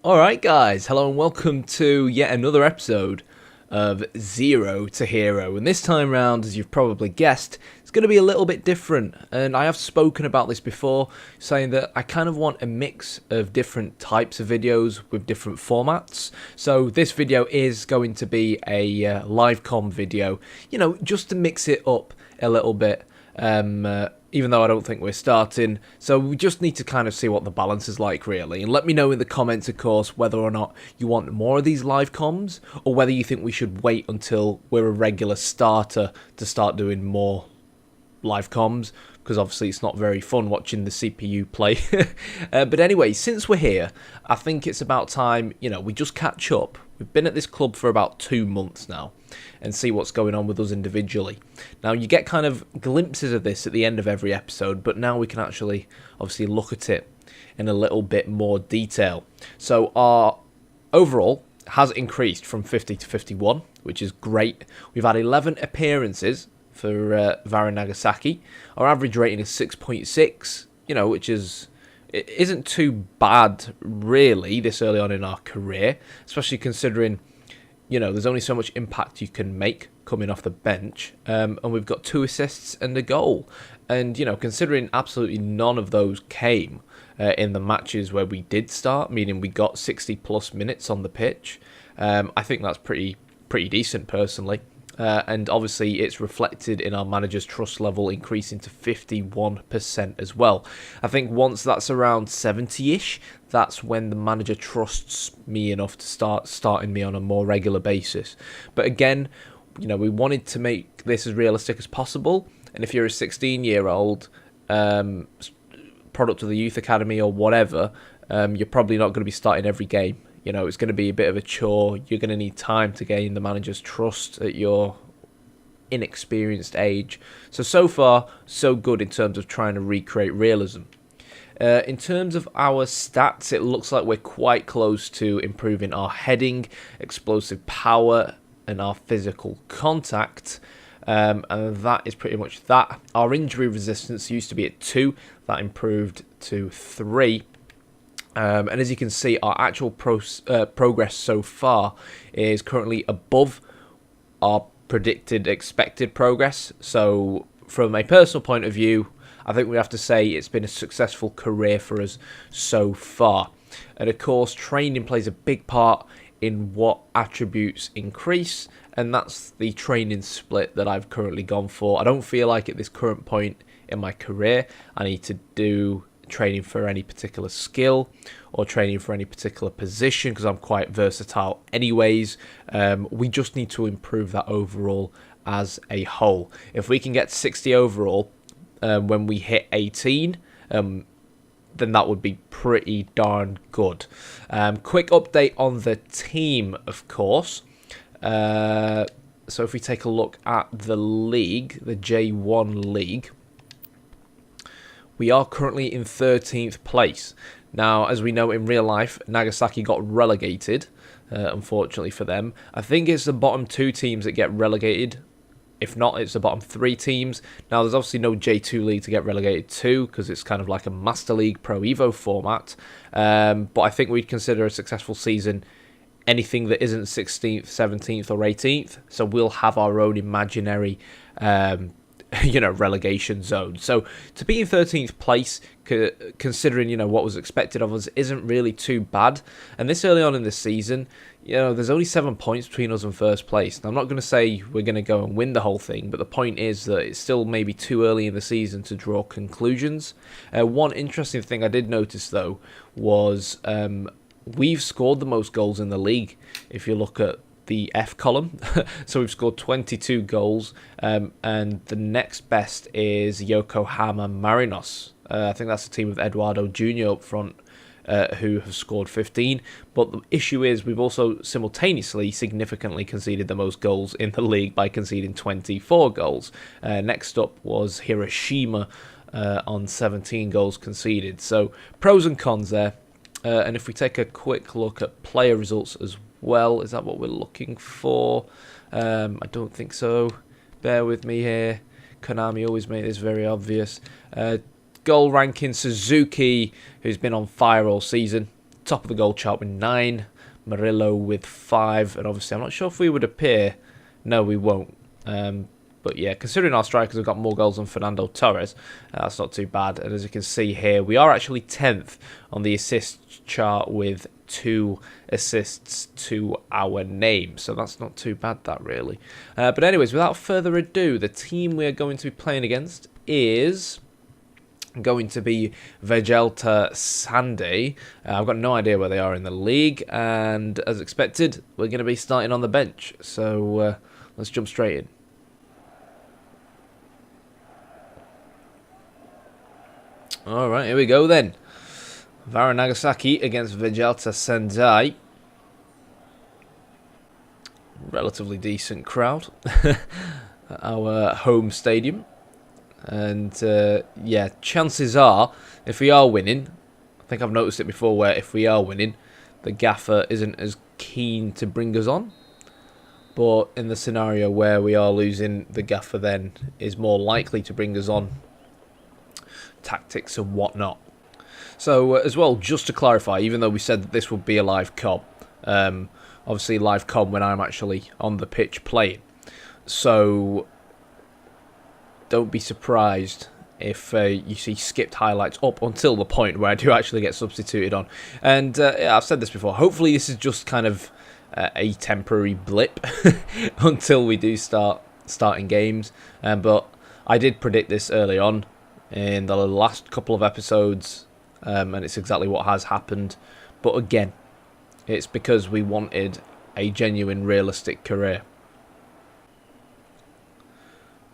Alright guys, hello and welcome to yet another episode of Zero to Hero, and this time round, as you've probably guessed, it's going to be a little bit different. And I have spoken about this before, saying that I kind of want a mix of different types of videos with different formats. So this video is going to be a live com video, just to mix it up a little bit. Even though I don't think we're starting. So we just need to kind of see what the balance is like, really. And let me know in the comments, of course, whether or not you want more of these live comms, or whether you think we should wait until we're a regular starter to start doing more live comms, because obviously it's not very fun watching the CPU play. But anyway, since we're here, I think it's about time, we just catch up. We've been at this club for about 2 months now, and see what's going on with us individually. Now, you get kind of glimpses of this at the end of every episode, but now we can actually, obviously, look at it in a little bit more detail. So our overall has increased from 50 to 51, which is great. We've had 11 appearances for V-Varen Nagasaki. Our average rating is 6.6, which it isn't too bad, really, this early on in our career, especially considering, there's only so much impact you can make coming off the bench, and we've got 2 assists and a goal. And, considering absolutely none of those came in the matches where we did start, meaning we got 60-plus minutes on the pitch, I think that's pretty decent, personally. And obviously it's reflected in our manager's trust level increasing to 51% as well. I think once that's around 70-ish, that's when the manager trusts me enough to start starting me on a more regular basis. But again, we wanted to make this as realistic as possible. And if you're a 16-year-old product of the youth academy or whatever, you're probably not going to be starting every game. It's going to be a bit of a chore. You're going to need time to gain the manager's trust at your inexperienced age. So far, so good in terms of trying to recreate realism. In terms of our stats, it looks like we're quite close to improving our heading, explosive power, and our physical contact. And that is pretty much that. Our injury resistance used to be at 2. That improved to 3. And as you can see, our actual progress so far is currently above our predicted expected progress. So from a personal point of view, I think we have to say it's been a successful career for us so far. And of course, training plays a big part in what attributes increase, and that's the training split that I've currently gone for. I don't feel like at this current point in my career I need to do training for any particular skill or training for any particular position, because I'm quite versatile anyways. We just need to improve that overall as a whole. If we can get 60 overall when we hit 18, then that would be pretty darn good. Quick update on the team, of course. So if we take a look at the league, the J1 league, we are currently in 13th place. Now, as we know in real life, Nagasaki got relegated, unfortunately for them. I think it's the bottom 2 teams that get relegated. If not, it's the bottom 3 teams. Now, there's obviously no J2 league to get relegated to, because it's kind of like a Master League Pro Evo format. But I think we'd consider a successful season anything that isn't 16th, 17th, or 18th. So we'll have our own imaginary relegation zone. So to be in 13th place, considering, what was expected of us, isn't really too bad. And this early on in the season, there's only 7 points between us and first place. Now, I'm not going to say we're going to go and win the whole thing, but the point is that it's still maybe too early in the season to draw conclusions. One interesting thing I did notice, though, was we've scored the most goals in the league. If you look at the F column, so we've scored 22 goals, and the next best is Yokohama Marinos. I think that's a team with Eduardo Jr. up front, who have scored 15. But the issue is we've also simultaneously significantly conceded the most goals in the league by conceding 24 goals. Next up was Hiroshima on 17 goals conceded. So pros and cons there. And if we take a quick look at player results as well, is that what we're looking for? I don't think so. Bear with me here. Konami always made this very obvious. Goal ranking, Suzuki, who's been on fire all season. top of the goal chart with 9, Murillo with 5, and obviously I'm not sure if we would appear. No, we won't. But yeah, considering our strikers have got more goals than Fernando Torres, that's not too bad. And as you can see here, we are actually 10th on the assist chart with 2 assists to our name. So that's not too bad, that really. But anyways, without further ado, the team we are going to be playing against is going to be Vegelta Sandy. I've got no idea where they are in the league. And as expected, we're going to be starting on the bench. So let's jump straight in. Alright, here we go then. V-Varen Nagasaki against Vegelta Sendai. Relatively decent crowd at our home stadium. And yeah, chances are, if we are winning, I think I've noticed it before where if we are winning, the gaffer isn't as keen to bring us on. But in the scenario where we are losing, the gaffer then is more likely to bring us on. Tactics and whatnot. So as well, just to clarify, even though we said that this would be a live comm, obviously live comm when I'm actually on the pitch playing. So don't be surprised if you see skipped highlights up until the point where I do actually get substituted on. And yeah, I've said this before, hopefully this is just kind of a temporary blip until we do starting games. But I did predict this early on in the last couple of episodes, and it's exactly what has happened. But again, it's because we wanted a genuine, realistic career.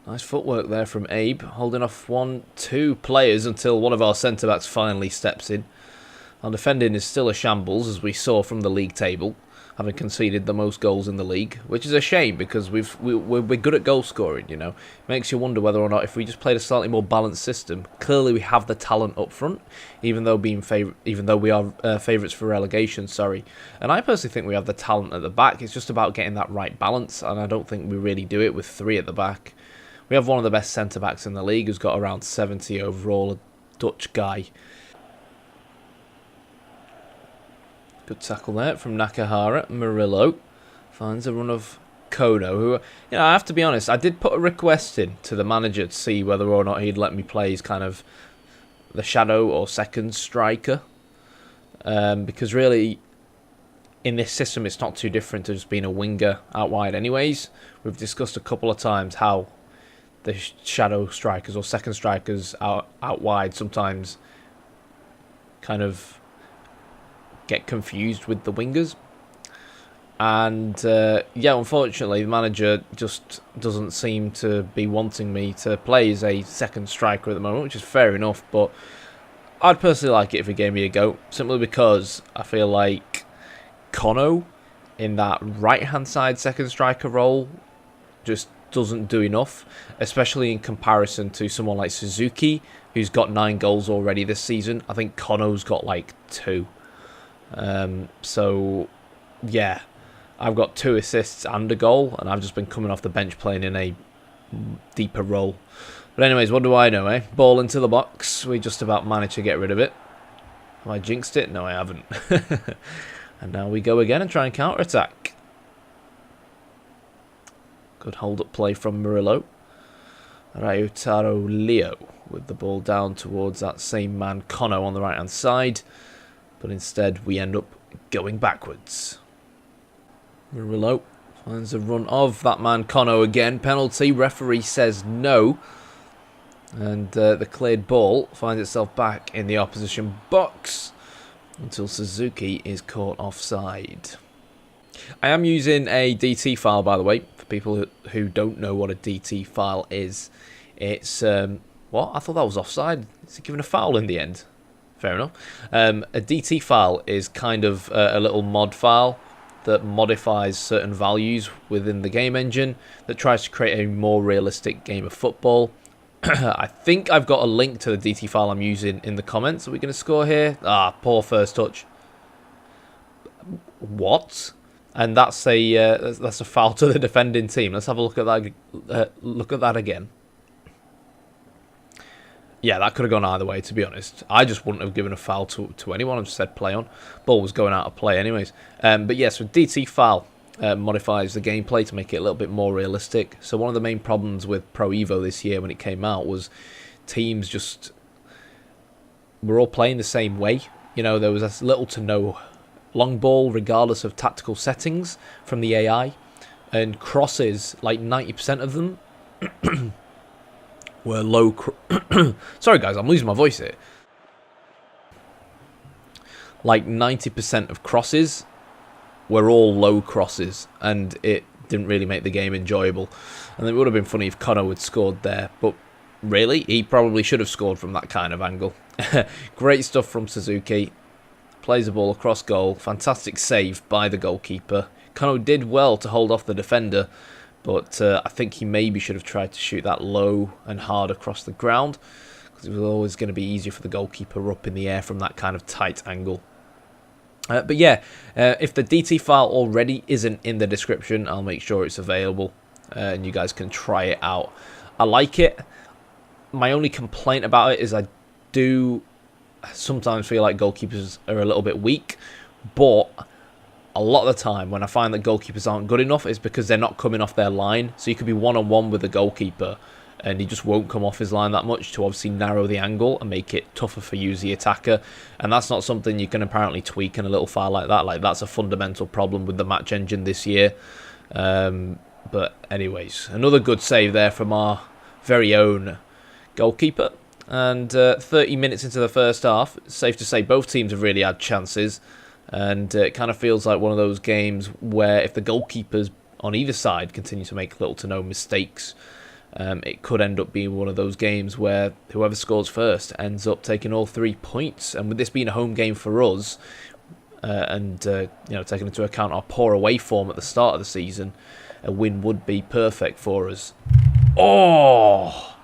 Nice footwork there from Abe, holding off 1-2 players until one of our centre-backs finally steps in. Our defending is still a shambles, as we saw from the league table, having conceded the most goals in the league, which is a shame because we're good at goal scoring, you know. Makes you wonder whether or not if we just played a slightly more balanced system. Clearly we have the talent up front, even though we are favourites for relegation, sorry. And I personally think we have the talent at the back. It's just about getting that right balance, and I don't think we really do it with 3 at the back. We have one of the best centre-backs in the league who's got around 70 overall, a Dutch guy. Good tackle there from Nakahara. Murillo finds a run of Kono, who, you know, I have to be honest, I did put a request in to the manager to see whether or not he'd let me play as kind of the shadow or second striker. Because really, in this system, it's not too different to just being a winger out wide anyways. We've discussed a couple of times how the shadow strikers or second strikers out wide sometimes kind of get confused with the wingers. And yeah, unfortunately, the manager just doesn't seem to be wanting me to play as a second striker at the moment, which is fair enough, but I'd personally like it if he gave me a go, simply because I feel like Kono in that right-hand side second striker role just doesn't do enough, especially in comparison to someone like Suzuki, who's got 9 goals already this season. I think Kono's got like 2. So yeah, I've got 2 assists and a goal, and I've just been coming off the bench playing in a deeper role. But anyways, what do I know, eh? Ball into the box. We just about managed to get rid of it. Have I jinxed it? No, I haven't. And now we go again and try and counter-attack. Good hold-up play from Murillo. Ryutaro Leo with the ball down towards that same man, Kono, on the right-hand side. But instead, we end up going backwards. Murillo finds a run of that man, Kono, again. Penalty. Referee says no. And the cleared ball finds itself back in the opposition box until Suzuki is caught offside. I am using a DT file, by the way, for people who don't know what a DT file is. It's, what? I thought that was offside. Is he given a foul in the end? Fair enough. A DT file is kind of a little mod file that modifies certain values within the game engine that tries to create a more realistic game of football. I think I've got a link to the DT file I'm using in the comments. Are we going to score here? Ah, poor first touch. What? And that's a foul to the defending team. Let's have a look at that. Look at that again. Yeah, that could have gone either way, to be honest. I just wouldn't have given a foul to anyone. I just said play on. Ball was going out of play anyways. But yeah, so DT foul modifies the gameplay to make it a little bit more realistic. So one of the main problems with Pro Evo this year when it came out was teams just were all playing the same way. You know, there was as little to no long ball, regardless of tactical settings from the AI. And crosses, like 90% of them... were low... Sorry guys, I'm losing my voice here. Like 90% of crosses were all low crosses, and it didn't really make the game enjoyable. And it would have been funny if Kono had scored there, but really, he probably should have scored from that kind of angle. Great stuff from Suzuki. Plays the ball across goal. Fantastic save by the goalkeeper. Kono did well to hold off the defender, but I think he maybe should have tried to shoot that low and hard across the ground, because it was always going to be easier for the goalkeeper up in the air from that kind of tight angle. But yeah, if the DT file already isn't in the description, I'll make sure it's available and you guys can try it out. I like it. My only complaint about it is I do sometimes feel like goalkeepers are a little bit weak, but a lot of the time when I find that goalkeepers aren't good enough, it's because they're not coming off their line. So you could be one-on-one with the goalkeeper and he just won't come off his line that much to obviously narrow the angle and make it tougher for you as the attacker. And that's not something you can apparently tweak in a little file like that. Like, that's a fundamental problem with the match engine this year. But anyways, another good save there from our very own goalkeeper. And 30 minutes into the first half, it's safe to say both teams have really had chances. And it kind of feels like one of those games where if the goalkeepers on either side continue to make little to no mistakes, it could end up being one of those games where whoever scores first ends up taking all 3 points. And with this being a home game for us, and you know, taking into account our poor away form at the start of the season, a win would be perfect for us. Oh!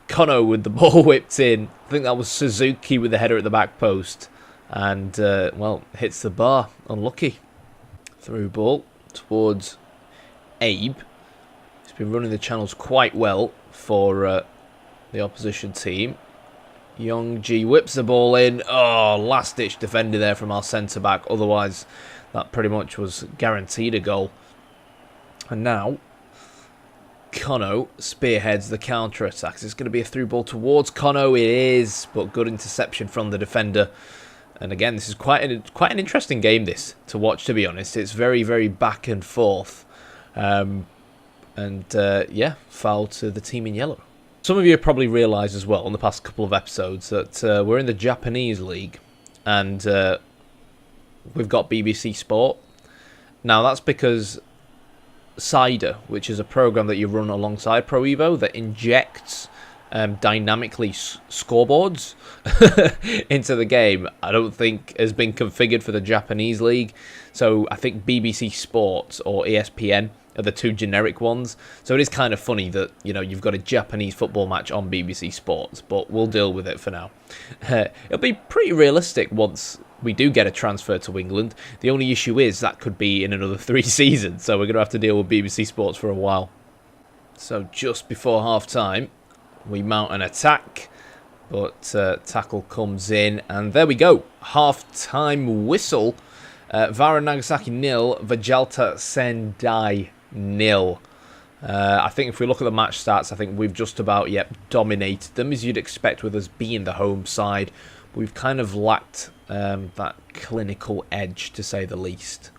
Kono with the ball whipped in. I think that was Suzuki with the header at the back post. And, well, hits the bar. Unlucky. Through ball towards Abe. He's been running the channels quite well for the opposition team. Young G whips the ball in. Oh, last-ditch defender there from our centre-back. Otherwise, that pretty much was guaranteed a goal. And now, Kono spearheads the counter-attack. It's going to be a through ball towards Kono. It is, but good interception from the defender. And again, this is quite an interesting game, this, to watch, to be honest. It's very, very back and forth. Yeah, foul to the team in yellow. Some of you have probably realised as well in the past couple of episodes that we're in the Japanese league. And we've got BBC Sport. Now, that's because Cider, which is a program that you run alongside Pro Evo that injects dynamically scoreboards into the game, I don't think has been configured for the Japanese league. So I think BBC Sports or ESPN are the two generic ones. So it is kind of funny that, you know, you've got a Japanese football match on BBC Sports, but we'll deal with it for now. It'll be pretty realistic once we do get a transfer to England. The only issue is that could be in another 3 seasons, so we're going to have to deal with BBC Sports for a while. So just before half-time, we mount an attack, but tackle comes in, and there we go. Half-time whistle. V-Varen Nagasaki 0, Vijayalta Sendai 0. I think if we look at the match stats, I think we've just about dominated them, as you'd expect with us being the home side. We've kind of lacked that clinical edge, to say the least.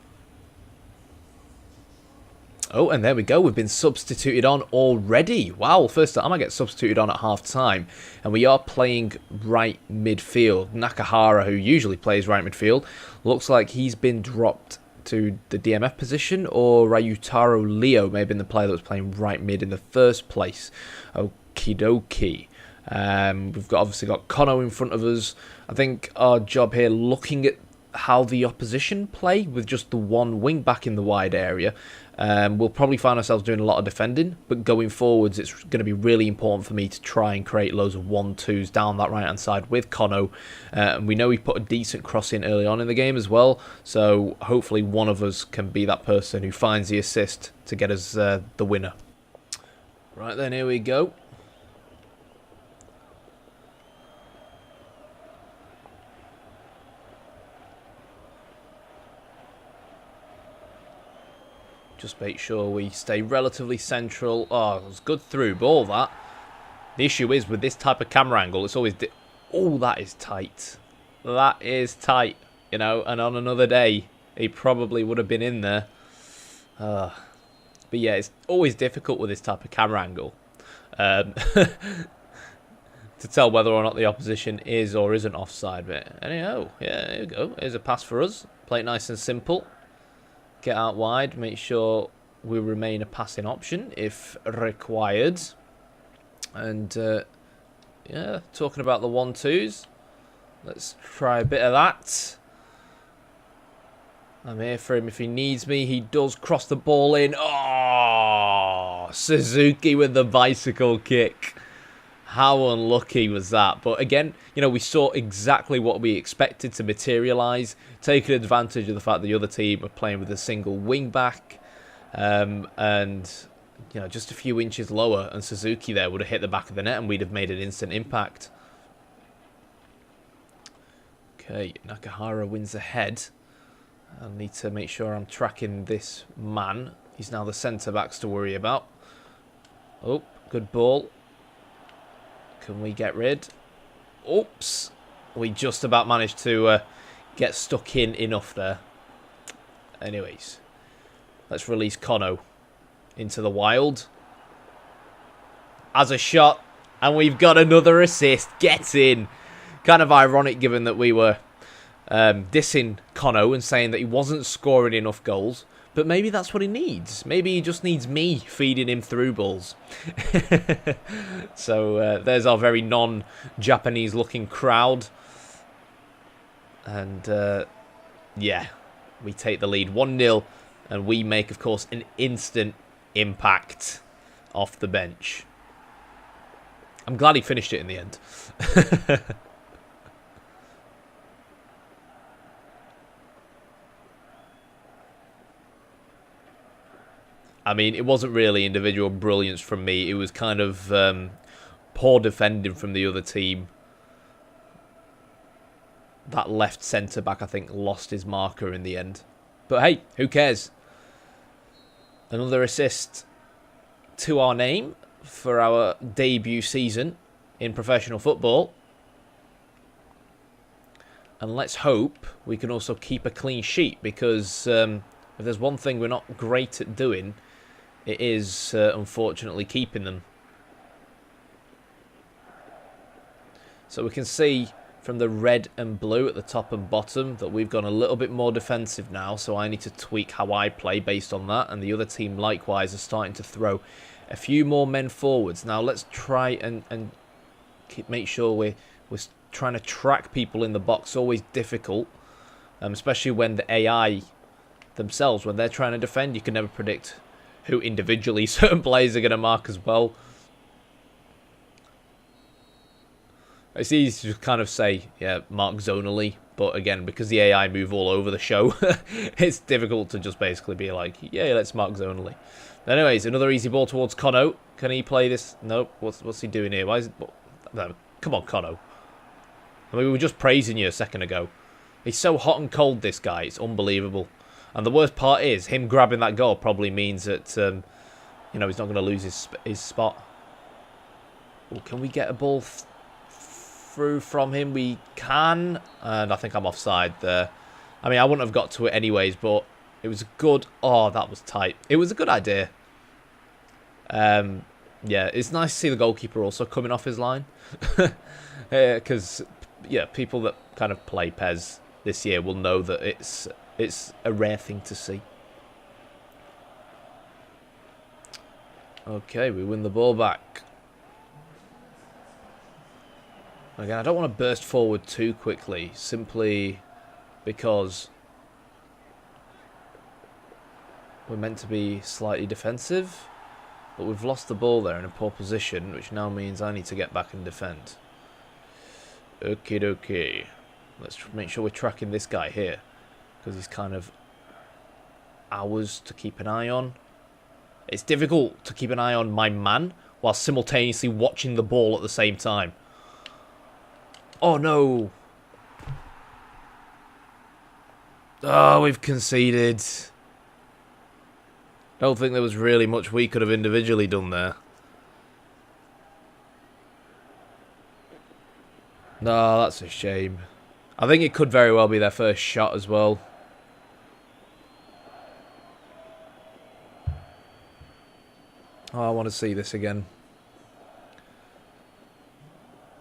Oh, and there we go. We've been substituted on already. Wow, first time I get substituted on at half-time. And we are playing right midfield. Nakahara, who usually plays right midfield, looks like he's been dropped to the DMF position. Or Ryutaro Leo may have been the player that was playing right mid in the first place. Okie dokie. We've obviously got Kono in front of us. I think our job here, looking at how the opposition play with just the one wing back in the wide area, we'll probably find ourselves doing a lot of defending, but going forwards it's going to be really important for me to try and create loads of 1-2s down that right hand side with Kono. And we know we put a decent cross in early on in the game as well, so hopefully one of us can be that person who finds the assist to get us the winner. Right then, here we go. Just make sure we stay relatively central. Oh, it was good through ball, that. The issue is, with this type of camera angle, it's always... Oh, that is tight. That is tight, you know, and on another day, he probably would have been in there. But yeah, it's always difficult with this type of camera angle to tell whether or not the opposition is or isn't offside. But anyhow, yeah, there you go. Here's a pass for us. Play it nice and simple. Get out wide. Make sure we remain a passing option if required. And yeah, talking about the 1-2s. Let's try a bit of that. I'm here for him if he needs me. He does cross the ball in. Oh, Suzuki with the bicycle kick. How unlucky was that? But again, you know, we saw exactly what we expected to materialise. Taking advantage of the fact the other team were playing with a single wing back. And, you know, just a few inches lower. And Suzuki there would have hit the back of the net and we'd have made an instant impact. Okay, Nakahara wins the head. I need to make sure I'm tracking this man. He's now the centre-backs to worry about. Oh, good ball. Can we get rid? Oops. We just about managed to get stuck in enough there. Anyways, let's release Kono into the wild. As a shot. And we've got another assist. Get in. Kind of ironic given that we were dissing Kono and saying that he wasn't scoring enough goals. But maybe that's what he needs. Maybe he just needs me feeding him through balls. So there's our very non-Japanese looking crowd. And yeah, we take the lead 1-0. And we make, of course, an instant impact off the bench. I'm glad he finished it in the end. I mean, it wasn't really individual brilliance from me. It was kind of poor defending from the other team. That left centre-back, I think, lost his marker in the end. But hey, who cares? Another assist to our name for our debut season in professional football. And let's hope we can also keep a clean sheet, because if there's one thing we're not great at doing, it is unfortunately keeping them. So we can see from the red and blue at the top and bottom that we've gone a little bit more defensive now, so I need to tweak how I play based on that, and the other team likewise are starting to throw a few more men forwards. Now let's try and make sure we're trying to track people in the box. Always difficult, especially when the AI themselves, when they're trying to defend, you can never predict who individually certain players are going to mark as well. It's easy to just kind of say, yeah, mark zonally, but again, because the AI move all over the show, it's difficult to just basically be like, yeah, let's mark zonally. Anyways, another easy ball towards Kono. Can he play this? Nope. What's he doing here? Why is it... No, come on, Kono. I mean, we were just praising you a second ago. He's so hot and cold, this guy. It's unbelievable. And the worst part is, him grabbing that goal probably means that, you know, he's not going to lose his spot. Oh, can we get a ball through from him? We can. And I think I'm offside there. I mean, I wouldn't have got to it anyways, but it was a good... Oh, that was tight. It was a good idea. Yeah, it's nice to see the goalkeeper also coming off his line. Because, yeah, people that kind of play PES this year will know that it's a rare thing to see. Okay, we win the ball back. Again, I don't want to burst forward too quickly, simply because we're meant to be slightly defensive, but we've lost the ball there in a poor position, which now means I need to get back and defend. Okie dokie. Let's make sure we're tracking this guy here, because he's kind of ours to keep an eye on. It's difficult to keep an eye on my man while simultaneously watching the ball at the same time. Oh no! Oh, we've conceded. Don't think there was really much we could have individually done there. No, that's a shame. I think it could very well be their first shot as well. Oh, I want to see this again.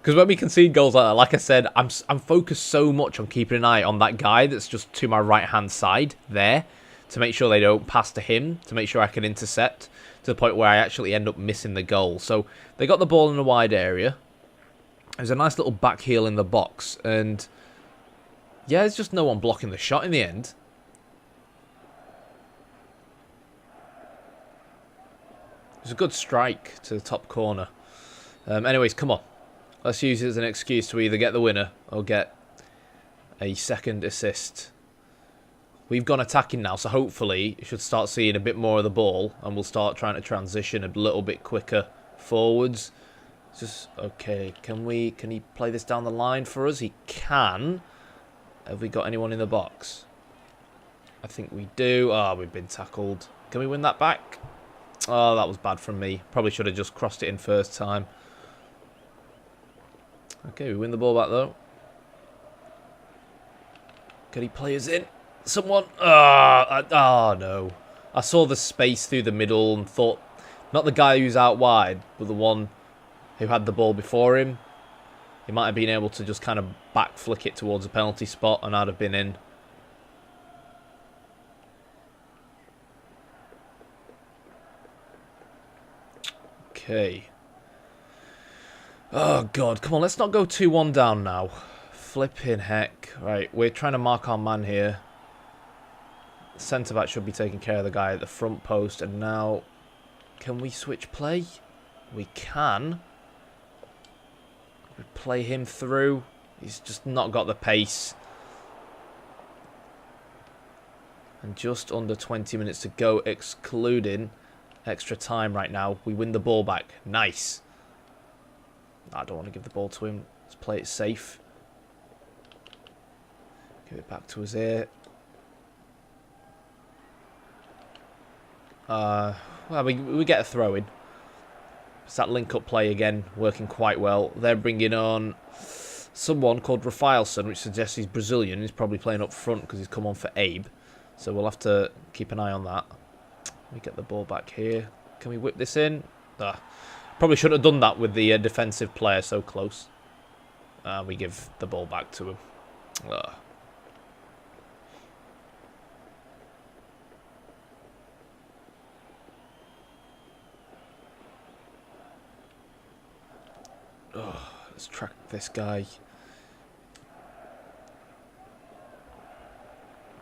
Because when we concede goals like I said, I'm focused so much on keeping an eye on that guy that's just to my right-hand side there, to make sure they don't pass to him, to make sure I can intercept, to the point where I actually end up missing the goal. So they got the ball in a wide area. There's a nice little back heel in the box, and yeah, there's just no one blocking the shot in the end. It was a good strike to the top corner. Anyways, come on. Let's use it as an excuse to either get the winner or get a second assist. We've gone attacking now, so hopefully you should start seeing a bit more of the ball, and we'll start trying to transition a little bit quicker forwards. Just okay. Can he play this down the line for us? He can. Have we got anyone in the box? I think we do. Ah, we've been tackled. Can we win that back? Oh, that was bad from me. Probably should have just crossed it in first time. Okay, we win the ball back though. Can he play us in? Someone. Oh no. I saw the space through the middle and thought, not the guy who's out wide, but the one who had the ball before him. He might have been able to just kind of back flick it towards a penalty spot and I'd have been in. Okay. Oh god, come on, let's not go 2-1 down now. Flipping heck. Right, we're trying to mark our man here. Centre-back should be taking care of the guy at the front post, and now can we switch play? We can. We play him through. He's just not got the pace. And just under 20 minutes to go, excluding extra time right now. We win the ball back. Nice. I don't want to give the ball to him. Let's play it safe. Give it back to us here. Well, we get a throw in. It's that link-up play again, working quite well. They're bringing on someone called Rafaelson, which suggests he's Brazilian. He's probably playing up front because he's come on for Abe. So we'll have to keep an eye on that. We get the ball back here. Can we whip this in? Probably should have done that with the defensive player so close. We give the ball back to him. Let's track this guy.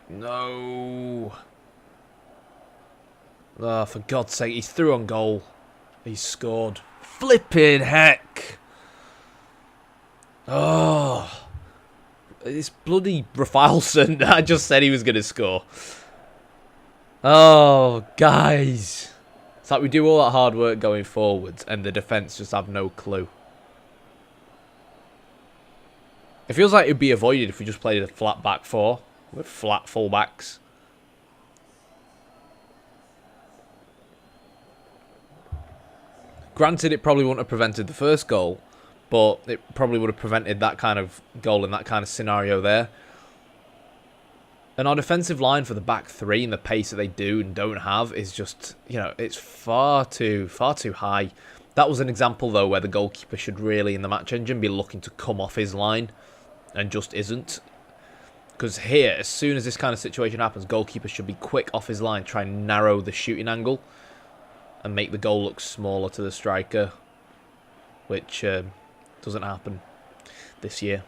No. Oh, for God's sake, he's through on goal. He's scored. Flipping heck. Oh. It's bloody Rafaelson. I just said he was going to score. Oh, guys. It's like we do all that hard work going forwards and the defence just have no clue. It feels like it would be avoided if we just played a flat back four with flat full-backs. Granted, it probably wouldn't have prevented the first goal, but it probably would have prevented that kind of goal in that kind of scenario there. And our defensive line for the back three and the pace that they do and don't have is just, you know, it's far too high. That was an example, though, where the goalkeeper should really, in the match engine, be looking to come off his line and just isn't. Because here, as soon as this kind of situation happens, goalkeeper should be quick off his line, try and narrow the shooting angle and make the goal look smaller to the striker, which doesn't happen this year.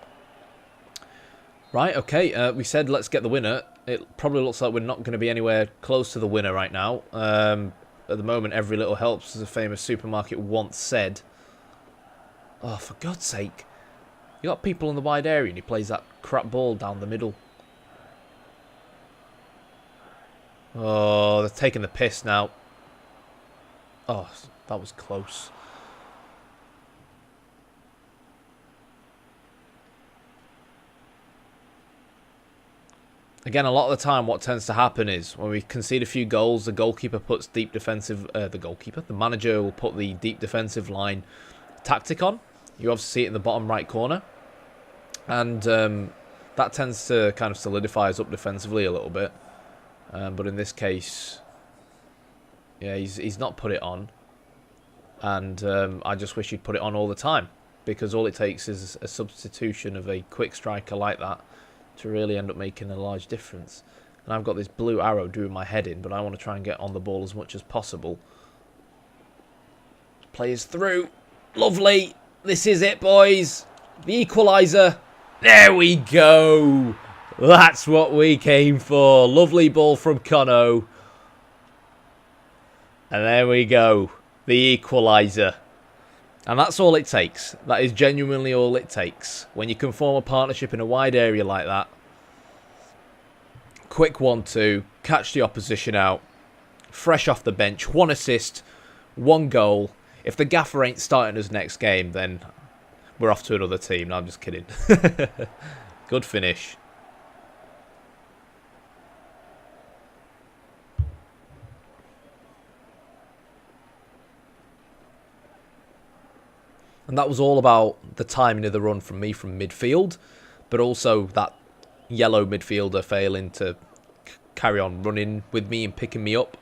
Right, okay, we said let's get the winner. It probably looks like we're not going to be anywhere close to the winner right now. At the moment, every little helps, as a famous supermarket once said. Oh, for God's sake. You got people in the wide area and he plays that crap ball down the middle. Oh, they're taking the piss now. Oh, that was close. Again, a lot of the time what tends to happen is when we concede a few goals, the goalkeeper puts deep defensive... the manager will put the deep defensive line tactic on. You obviously see it in the bottom right corner. And that tends to kind of solidify us up defensively a little bit. But in this case, yeah, he's not put it on. And I just wish he'd put it on all the time. Because all it takes is a substitution of a quick striker like that to really end up making a large difference. And I've got this blue arrow doing my head in, but I want to try and get on the ball as much as possible. Players through. Lovely. This is it, boys. The equaliser. There we go. That's what we came for. Lovely ball from Kono. And there we go. The equaliser. And that's all it takes. That is genuinely all it takes. When you can form a partnership in a wide area like that. Quick 1-2. Catch the opposition out. Fresh off the bench. 1 assist. 1 goal. If the gaffer ain't starting us next game, then we're off to another team. No, I'm just kidding. Good finish. And that was all about the timing of the run from me from midfield, but also that yellow midfielder failing to carry on running with me and picking me up.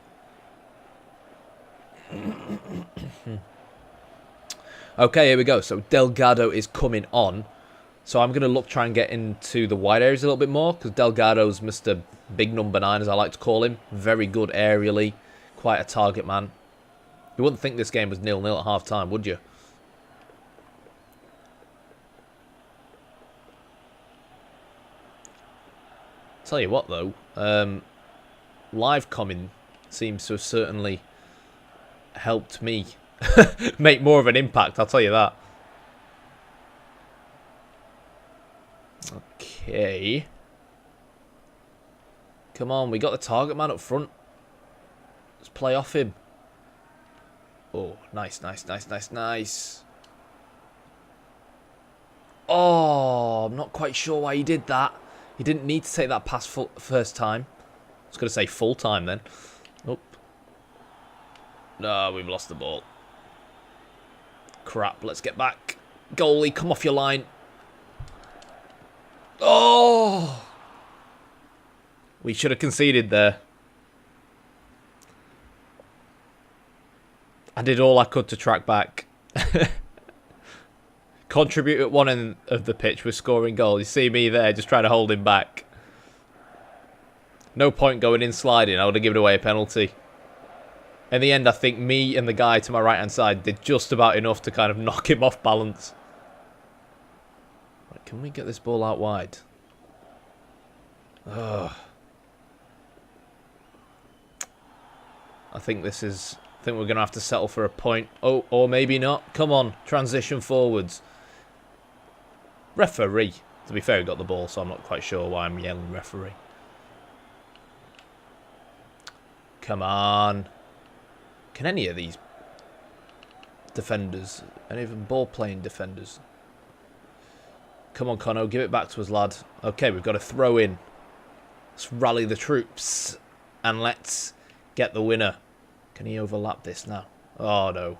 Okay, here we go. So Delgado is coming on. So I'm going to try and get into the wide areas a little bit more, because Delgado's Mr. Big Number 9, as I like to call him. Very good aerially. Quite a target man. You wouldn't think this game was 0-0 at half-time, would you? Tell you what though, live comming seems to have certainly helped me make more of an impact, I'll tell you that. Okay. Come on, we got the target man up front. Let's play off him. Oh, nice, nice, nice, nice, nice. Oh, I'm not quite sure why he did that. He didn't need to take that pass first time. I was going to say full time then. Oh. No, we've lost the ball. Crap, let's get back. Goalie, come off your line. Oh! We should have conceded there. I did all I could to track back. Contribute at one end of the pitch with scoring goals. You see me there just trying to hold him back. No point going in sliding. I would have given away a penalty. In the end, I think me and the guy to my right-hand side did just about enough to kind of knock him off balance. Right, can we get this ball out wide? Ugh. I think we're going to have to settle for a point. Oh, or maybe not. Come on, transition forwards. Referee. To be fair, he got the ball, so I'm not quite sure why I'm yelling referee. Come on. Can any of these defenders, any of them ball-playing defenders? Come on, Kono, give it back to us, lad. Okay, we've got to throw in. Let's rally the troops. And let's get the winner. Can he overlap this now? Oh, no.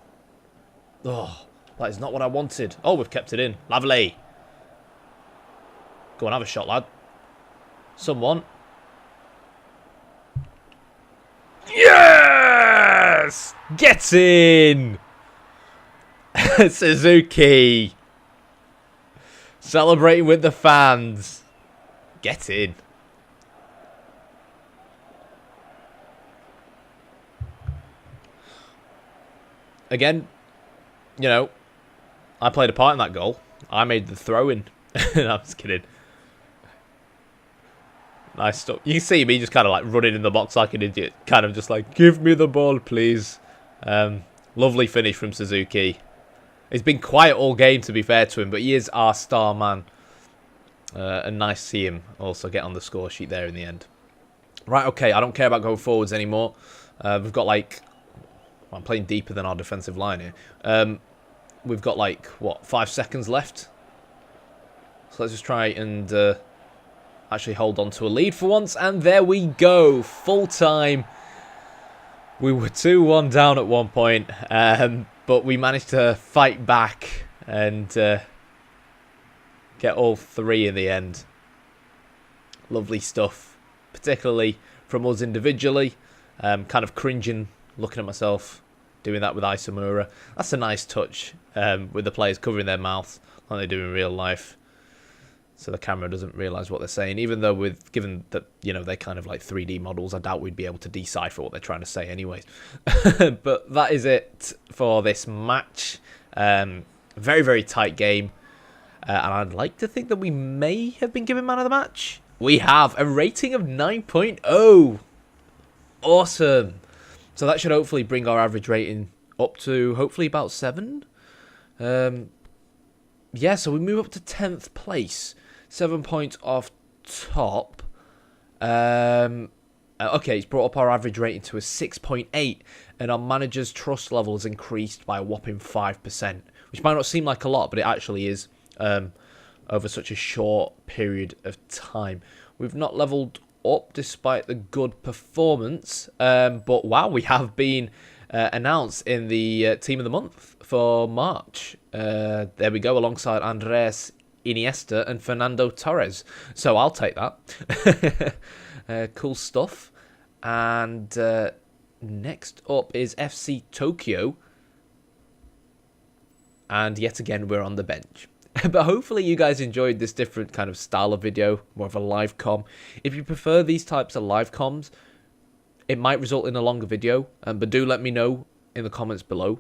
Oh, that is not what I wanted. Oh, we've kept it in. Lovely. Go on, have a shot, lad. Someone. Yes! Get in! Suzuki. Celebrating with the fans. Get in. Again, you know, I played a part in that goal. I made the throw-in. No, I'm just kidding. Nice stuff. You can see me just kind of like running in the box like an idiot. Kind of just like, give me the ball, please. Lovely finish from Suzuki. He's been quiet all game, to be fair to him, but he is our star man. And nice to see him also get on the score sheet there in the end. Right, okay, I don't care about going forwards anymore. We've got like... Well, I'm playing deeper than our defensive line here. We've got like, what, 5 seconds left? So let's just try and actually hold on to a lead for once. And there we go. Full time. We were 2-1 down at one point. But we managed to fight back and get all 3 in the end. Lovely stuff. Particularly from us individually. Kind of cringing looking at myself doing that with Isomura. That's a nice touch with the players covering their mouths like they do in real life. So the camera doesn't realise what they're saying. Even though given that, you know, they're kind of like 3D models, I doubt we'd be able to decipher what they're trying to say anyways. But that is it for this match. Very, very tight game. And I'd like to think that we may have been given man of the match. We have a rating of 9.0. Awesome. So that should hopefully bring our average rating up to hopefully about 7. Yeah, so we move up to 10th place. 7 points off top. Okay, it's brought up our average rating to a 6.8. And our manager's trust level has increased by a whopping 5%. Which might not seem like a lot, but it actually is over such a short period of time. We've not leveled up despite the good performance. But wow, we have been announced in the Team of the Month for March. There we go, alongside Andres Iniesta and Fernando Torres. So I'll take that. Cool stuff. And next up is FC Tokyo. And yet again, we're on the bench. But hopefully you guys enjoyed this different kind of style of video, more of a live com. If you prefer these types of live comms, it might result in a longer video. But do let me know in the comments below.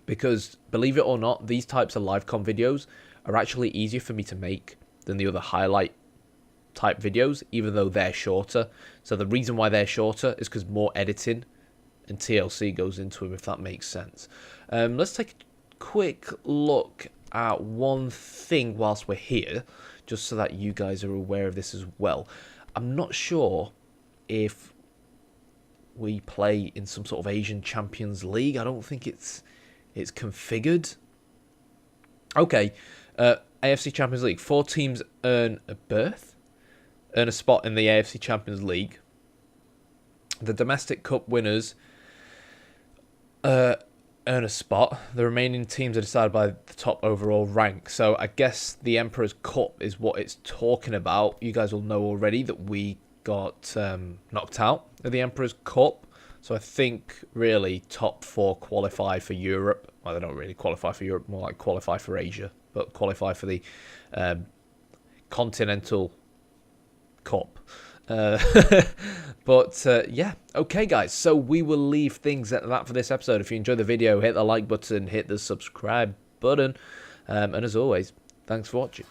Because, believe it or not, these types of live com videos are actually easier for me to make than the other highlight type videos, even though they're shorter. So the reason why they're shorter is because more editing and TLC goes into them, if that makes sense. Let's take a quick look at one thing whilst we're here, just so that you guys are aware of this as well. I'm not sure if we play in some sort of Asian Champions League. I don't think it's configured. Okay, AFC Champions League. 4 teams earn a spot in the AFC Champions League. The domestic cup winners earn a spot. The remaining teams are decided by the top overall rank. So I guess the Emperor's Cup is what it's talking about. You guys will know already that we got knocked out of the Emperor's Cup. So I think really top 4 qualify for Europe. Well, they don't really qualify for Europe, more like qualify for Asia, but qualify for the Continental Cup. But yeah, okay guys, so we will leave things at that for this episode. If you enjoyed the video, hit the like button, hit the subscribe button, and as always, thanks for watching.